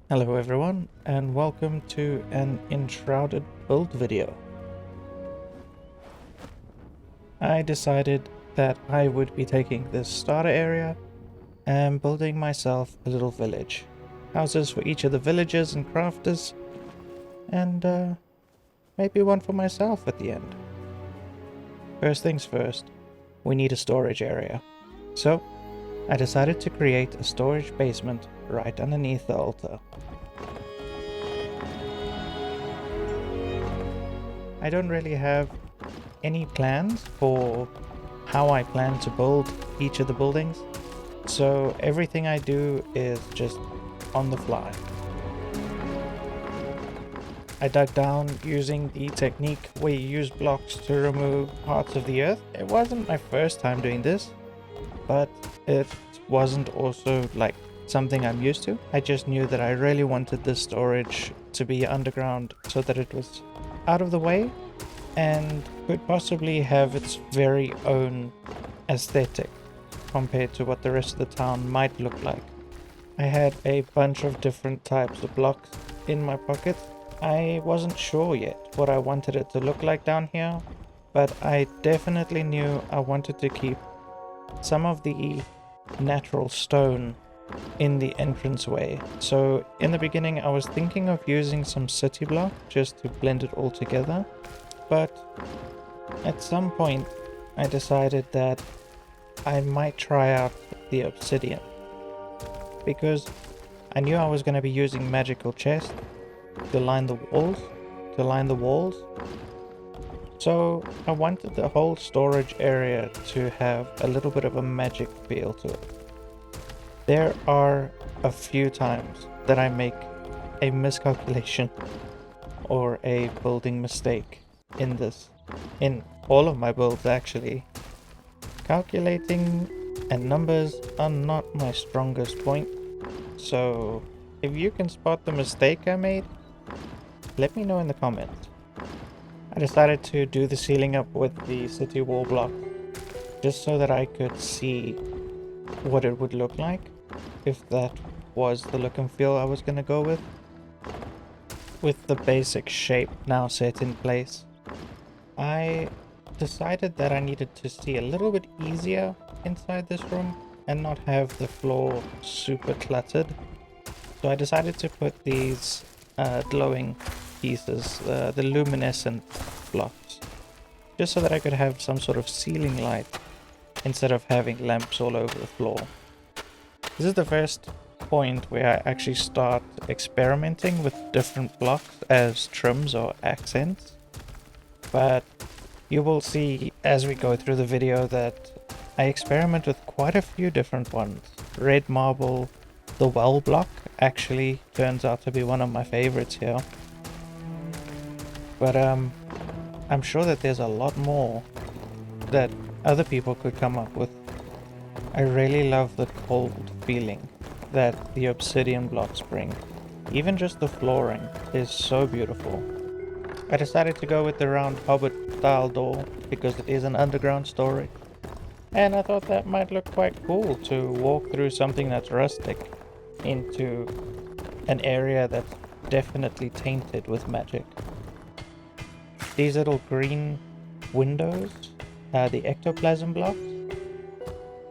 Hello everyone, and welcome to an Enshrouded build video. I decided that I would be taking this starter area and building myself a little village. Houses for each of the villagers and crafters, and maybe one for myself at the end. First things first, we need a storage area. So, I decided to create a storage basement right underneath the altar. I don't really have any plans for how I plan to build each of the buildings, so everything I do is just on the fly. I dug down using the technique where you use blocks to remove parts of the earth. It wasn't my first time doing this, but it wasn't also like something I'm used to. I just knew that I really wanted this storage to be underground so that it was out of the way and could possibly have its very own aesthetic compared to what the rest of the town might look like. I had a bunch of different types of blocks in my pocket. I wasn't sure yet what I wanted it to look like down here, but I definitely knew I wanted to keep some of the natural stone in the entranceway. So in the beginning I was thinking of using some city block just to blend it all together, but at some point I decided that I might try out the obsidian, because I knew I was going to be using magical chest to line the walls. So I wanted the whole storage area to have a little bit of a magic feel to it. There are a few times that I make a miscalculation or a building mistake in all of my builds actually. Calculating and numbers are not my strongest point, so if you can spot the mistake I made, let me know in the comments. I decided to do the ceiling up with the city wall block just so that I could see what it would look like if that was the look and feel I was going to go with. With the basic shape now set in place, I decided that I needed to see a little bit easier inside this room and not have the floor super cluttered. So I decided to put these glowing pieces, the luminescent blocks, just so that I could have some sort of ceiling light instead of having lamps all over the floor. This is the first point where I actually start experimenting with different blocks as trims or accents, but you will see as we go through the video that I experiment with quite a few different ones. Red marble, the well block actually turns out to be one of my favorites here. But I'm sure that there's a lot more that other people could come up with. I really love the cold feeling that the obsidian blocks bring. Even just the flooring is so beautiful. I decided to go with the round hobbit style door because it is an underground storage, and I thought that might look quite cool to walk through something that's rustic into an area that's definitely tainted with magic. These little green windows, the ectoplasm blocks,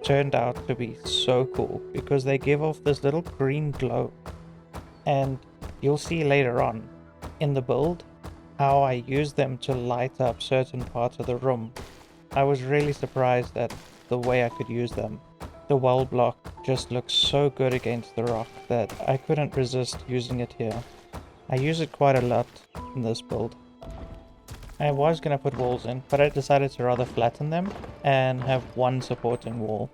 turned out to be so cool because they give off this little green glow, and you'll see later on in the build how I use them to light up certain parts of the room. I was really surprised at the way I could use them. The well block just looks so good against the rock that I couldn't resist using it here. I use it quite a lot in this build. I was going to put walls in, but I decided to rather flatten them and have one supporting wall.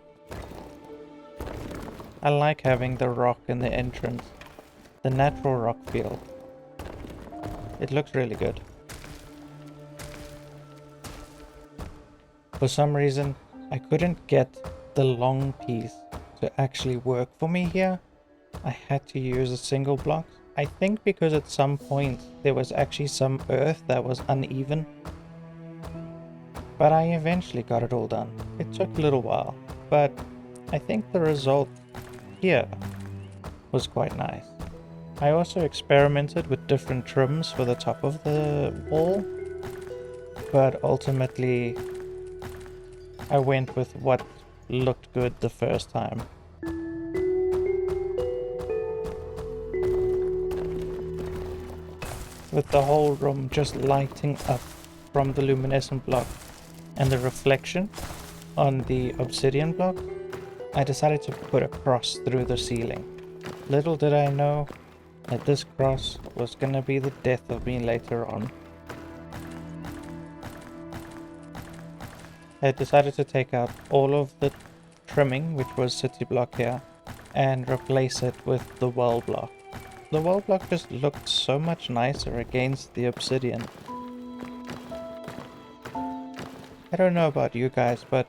I like having the rock in the entrance, the natural rock feel. It looks really good. For some reason, I couldn't get the long piece to actually work for me here. I had to use a single block. I think because at some point there was actually some earth that was uneven. But I eventually got it all done. It took a little while, but I think the result here was quite nice. I also experimented with different trims for the top of the wall, but ultimately I went with what looked good the first time. With the whole room just lighting up from the luminescent block and the reflection on the obsidian block, I decided to put a cross through the ceiling. Little did I know that this cross was gonna be the death of me later on. I decided to take out all of the trimming, which was city block here, and replace it with the well block. The well block just looked so much nicer against the obsidian. I don't know about you guys, but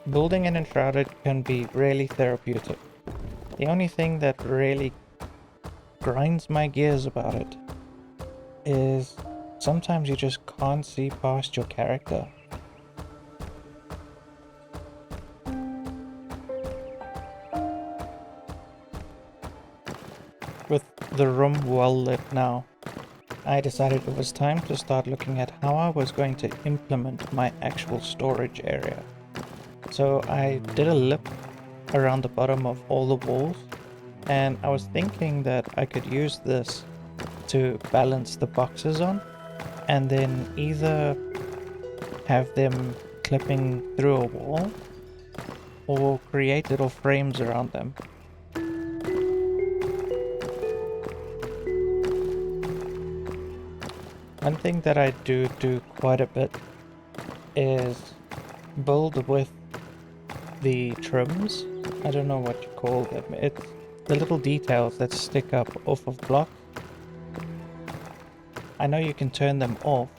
building an Enshrouded can be really therapeutic. The only thing that really grinds my gears about it is sometimes you just can't see past your character. With the room well lit now, I decided it was time to start looking at how I was going to implement my actual storage area. So I did a lip around the bottom of all the walls, and I was thinking that I could use this to balance the boxes on, and then either have them clipping through a wall or create little frames around them. One thing that I do quite a bit is build with the trims. I don't know what you call them. It's the little details that stick up off of blocks. I know you can turn them off,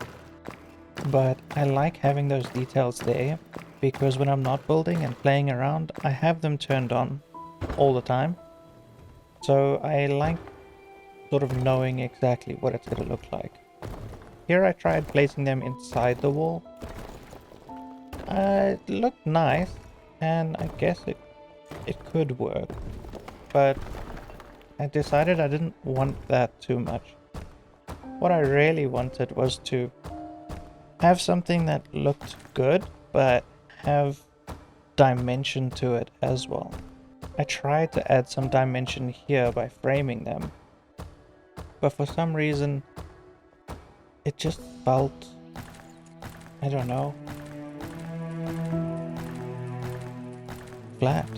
but I like having those details there because when I'm not building and playing around, I have them turned on all the time. So I like sort of knowing exactly what it's going to look like. Here I tried placing them inside the wall. It looked nice, and I guess it could work, but I decided I didn't want that too much. What I really wanted was to have something that looked good, but have dimension to it as well. I tried to add some dimension here by framing them, but for some reason it just felt, I don't know, flat.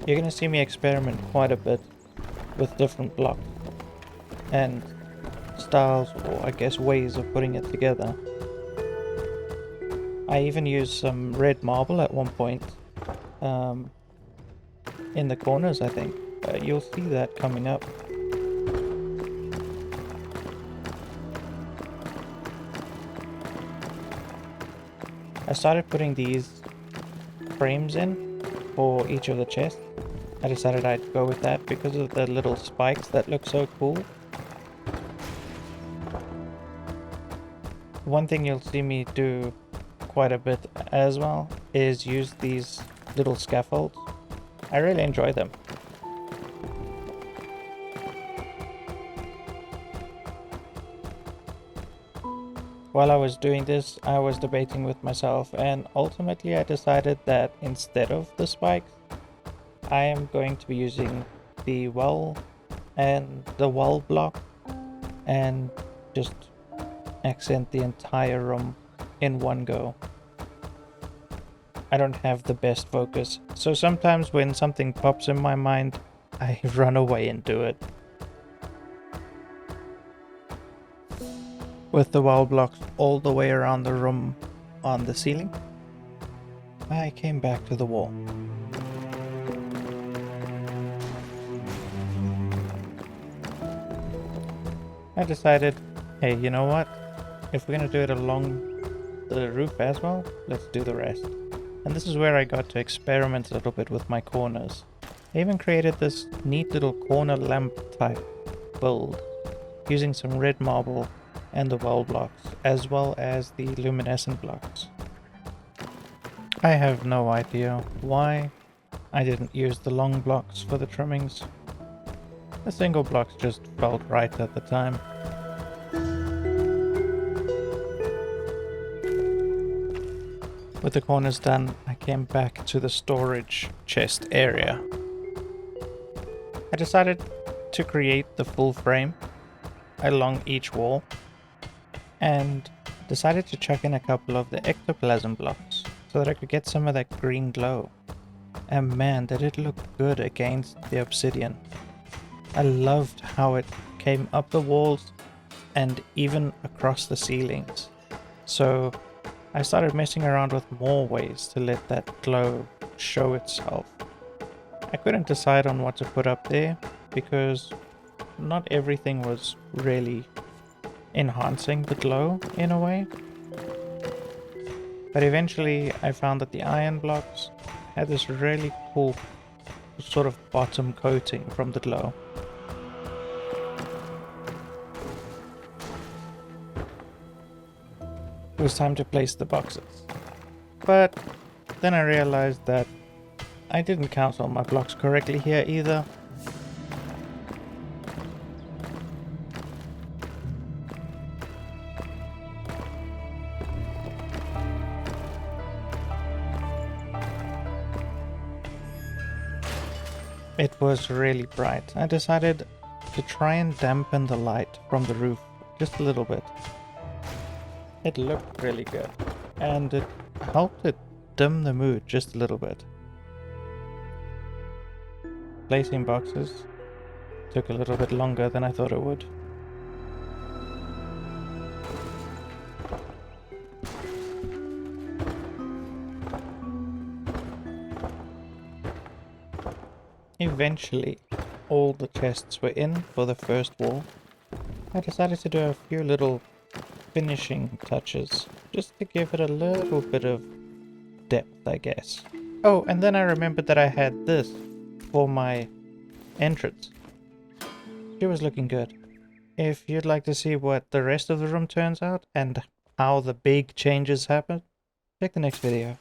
You're gonna see me experiment quite a bit with different blocks and styles, or I guess ways of putting it together. I even used some red marble at one point in the corners, I think. You'll see that coming up. I started putting these frames in for each of the chests. I decided I'd go with that because of the little spikes that look so cool. One thing you'll see me do quite a bit as well is use these little scaffolds. I really enjoy them. While I was doing this, I was debating with myself, and ultimately I decided that instead of the spikes, I am going to be using the well and the wall block and just accent the entire room in one go. I don't have the best focus, so sometimes when something pops in my mind, I run away and do it. With the wall blocks all the way around the room on the ceiling, I came back to the wall. I decided, hey, you know what? If we're gonna do it along the roof as well, let's do the rest. And this is where I got to experiment a little bit with my corners. I even created this neat little corner lamp type build using some red marble and the wall blocks, as well as the luminescent blocks. I have no idea why, I didn't use the long blocks for the trimmings. The single blocks just felt right at the time. With the corners done, I came back to the storage chest area. I decided to create the full frame along each wall and decided to chuck in a couple of the ectoplasm blocks so that I could get some of that green glow. And man, did it look good against the obsidian. I loved how it came up the walls and even across the ceilings. So I started messing around with more ways to let that glow show itself. I couldn't decide on what to put up there because not everything was really enhancing the glow in a way. But eventually I found that the iron blocks had this really cool sort of bottom coating from the glow. It was time to place the boxes. But then I realized that I didn't count all my blocks correctly here either. It was really bright. I decided to try and dampen the light from the roof just a little bit. It looked really good, and it helped it dim the mood just a little bit. Placing boxes took a little bit longer than I thought it would. Eventually, all the chests were in for the first wall. I decided to do a few little finishing touches, just to give it a little bit of depth, I guess. Oh, and then I remembered that I had this for my entrance. It was looking good. If you'd like to see what the rest of the room turns out and how the big changes happen, check the next video.